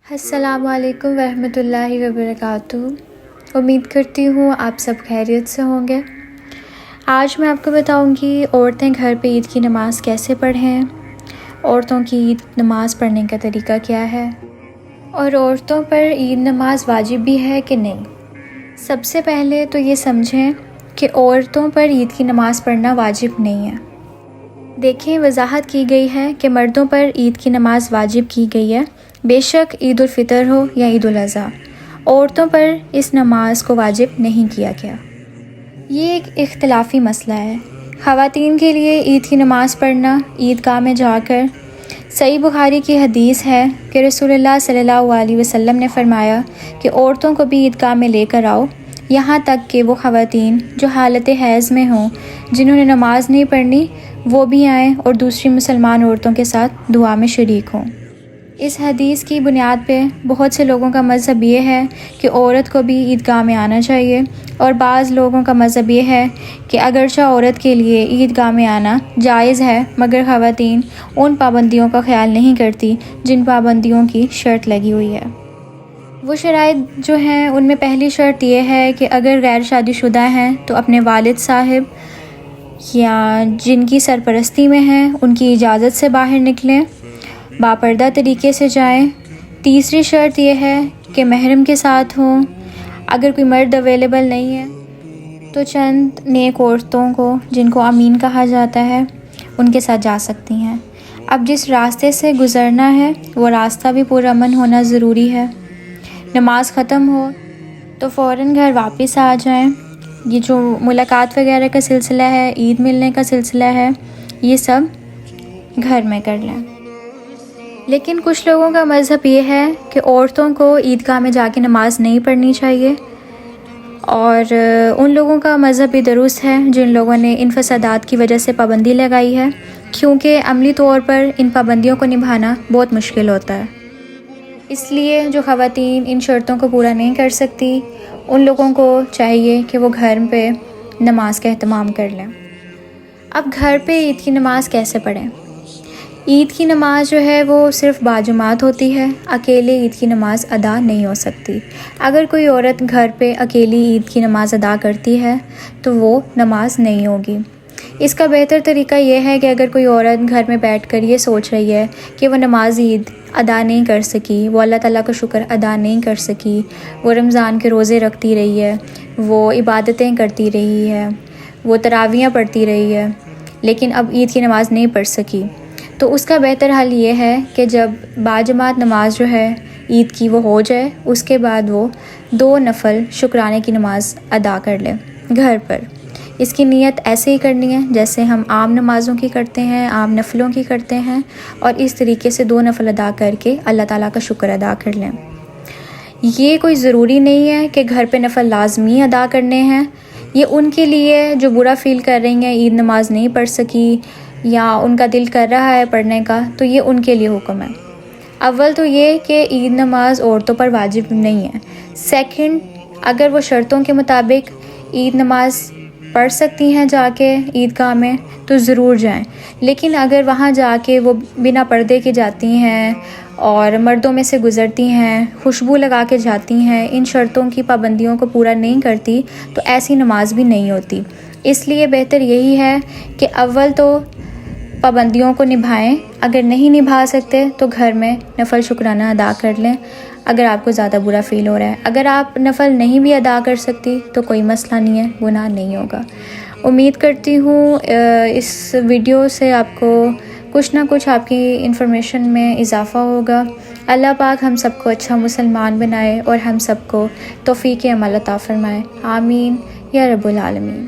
السلام علیکم ورحمۃ اللہ وبرکاتہ۔ امید کرتی ہوں آپ سب خیریت سے ہوں گے۔ آج میں آپ کو بتاؤں گی عورتیں گھر پہ عید کی نماز کیسے پڑھیں، عورتوں کی عید نماز پڑھنے کا طریقہ کیا ہے، اور عورتوں پر عید نماز واجب بھی ہے کہ نہیں۔ سب سے پہلے تو یہ سمجھیں کہ عورتوں پر عید کی نماز پڑھنا واجب نہیں ہے۔ دیکھیں، وضاحت کی گئی ہے کہ مردوں پر عید کی نماز واجب کی گئی ہے، بے شک عید الفطر ہو یا عید الاضحیٰ، عورتوں پر اس نماز کو واجب نہیں کیا گیا۔ یہ ایک اختلافی مسئلہ ہے۔ خواتین کے لیے عید کی نماز پڑھنا عیدگاہ میں جا کر، صحیح بخاری کی حدیث ہے کہ رسول اللہ صلی اللہ علیہ وسلم نے فرمایا کہ عورتوں کو بھی عیدگاہ میں لے کر آؤ، یہاں تک کہ وہ خواتین جو حالت حیض میں ہوں، جنہوں نے نماز نہیں پڑھنی، وہ بھی آئیں اور دوسری مسلمان عورتوں کے ساتھ دعا میں شریک ہوں۔ اس حدیث کی بنیاد پہ بہت سے لوگوں کا مذہب یہ ہے کہ عورت کو بھی عیدگاہ میں آنا چاہیے، اور بعض لوگوں کا مذہب یہ ہے کہ اگرچہ عورت کے لیے عیدگاہ میں آنا جائز ہے، مگر خواتین ان پابندیوں کا خیال نہیں کرتی جن پابندیوں کی شرط لگی ہوئی ہے۔ وہ شرائط جو ہیں ان میں پہلی شرط یہ ہے کہ اگر غیر شادی شدہ ہیں تو اپنے والد صاحب یا جن کی سرپرستی میں ہیں ان کی اجازت سے باہر نکلیں، باپردہ طریقے سے جائیں۔ تیسری شرط یہ ہے کہ محرم کے ساتھ ہوں۔ اگر کوئی مرد اویلیبل نہیں ہے تو چند نیک عورتوں کو، جن کو امین کہا جاتا ہے، ان کے ساتھ جا سکتی ہیں۔ اب جس راستے سے گزرنا ہے وہ راستہ بھی پرامن ہونا ضروری ہے۔ نماز ختم ہو تو فوراً گھر واپس آ جائیں۔ یہ جو ملاقات وغیرہ کا سلسلہ ہے، عید ملنے کا سلسلہ ہے، یہ سب گھر میں کر لیں۔ لیکن کچھ لوگوں کا مذہب یہ ہے کہ عورتوں کو عیدگاہ میں جا کے نماز نہیں پڑھنی چاہیے، اور ان لوگوں کا مذہب بھی درست ہے جن لوگوں نے ان فسادات کی وجہ سے پابندی لگائی ہے، کیونکہ عملی طور پر ان پابندیوں کو نبھانا بہت مشکل ہوتا ہے۔ اس لیے جو خواتین ان شرطوں کو پورا نہیں کر سکتی، ان لوگوں کو چاہیے کہ وہ گھر پہ نماز کا اہتمام کر لیں۔ اب گھر پہ عید کی نماز کیسے پڑھیں؟ عید کی نماز جو ہے وہ صرف باجماعت ہوتی ہے، اکیلے عید کی نماز ادا نہیں ہو سکتی۔ اگر کوئی عورت گھر پہ اکیلی عید کی نماز ادا کرتی ہے تو وہ نماز نہیں ہوگی۔ اس کا بہتر طریقہ یہ ہے کہ اگر کوئی عورت گھر میں بیٹھ کر یہ سوچ رہی ہے کہ وہ نماز عید ادا نہیں کر سکی، وہ اللہ تعالیٰ کا شکر ادا نہیں کر سکی، وہ رمضان کے روزے رکھتی رہی ہے، وہ عبادتیں کرتی رہی ہے، وہ تراویحیں پڑھتی رہی ہے، لیکن اب عید کی نماز نہیں پڑھ سکی، تو اس کا بہتر حل یہ ہے کہ جب باجماعت نماز جو ہے عید کی وہ ہو جائے، اس کے بعد وہ 2 نفل شکرانے کی نماز ادا کر لے گھر پر۔ اس کی نیت ایسے ہی کرنی ہے جیسے ہم عام نمازوں کی کرتے ہیں، عام نفلوں کی کرتے ہیں، اور اس طریقے سے 2 نفل ادا کر کے اللہ تعالیٰ کا شکر ادا کر لیں۔ یہ کوئی ضروری نہیں ہے کہ گھر پہ نفل لازمی ادا کرنے ہیں۔ یہ ان کے لیے جو برا فیل کر رہی ہیں، عید نماز نہیں پڑھ سکی یا ان کا دل کر رہا ہے پڑھنے کا، تو یہ ان کے لیے حکم ہے۔ اول تو یہ کہ عید نماز عورتوں پر واجب نہیں ہے۔ سیکنڈ، اگر وہ شرطوں کے مطابق عید نماز پڑھ سکتی ہیں جا کے عیدگاہ میں تو ضرور جائیں، لیکن اگر وہاں جا کے وہ بنا پردے کے جاتی ہیں اور مردوں میں سے گزرتی ہیں، خوشبو لگا کے جاتی ہیں، ان شرطوں کی پابندیوں کو پورا نہیں کرتی، تو ایسی نماز بھی نہیں ہوتی۔ اس لیے بہتر یہی ہے کہ اول تو پابندیوں کو نبھائیں، اگر نہیں نبھا سکتے تو گھر میں نفل شکرانہ ادا کر لیں اگر آپ کو زیادہ برا فیل ہو رہا ہے۔ اگر آپ نفل نہیں بھی ادا کر سکتی تو کوئی مسئلہ نہیں ہے، گناہ نہیں ہوگا۔ امید کرتی ہوں اس ویڈیو سے آپ کو کچھ نہ کچھ آپ کی انفارمیشن میں اضافہ ہوگا۔ اللہ پاک ہم سب کو اچھا مسلمان بنائے اور ہم سب کو توفیق عمل عطا فرمائے، آمین یا رب العالمین۔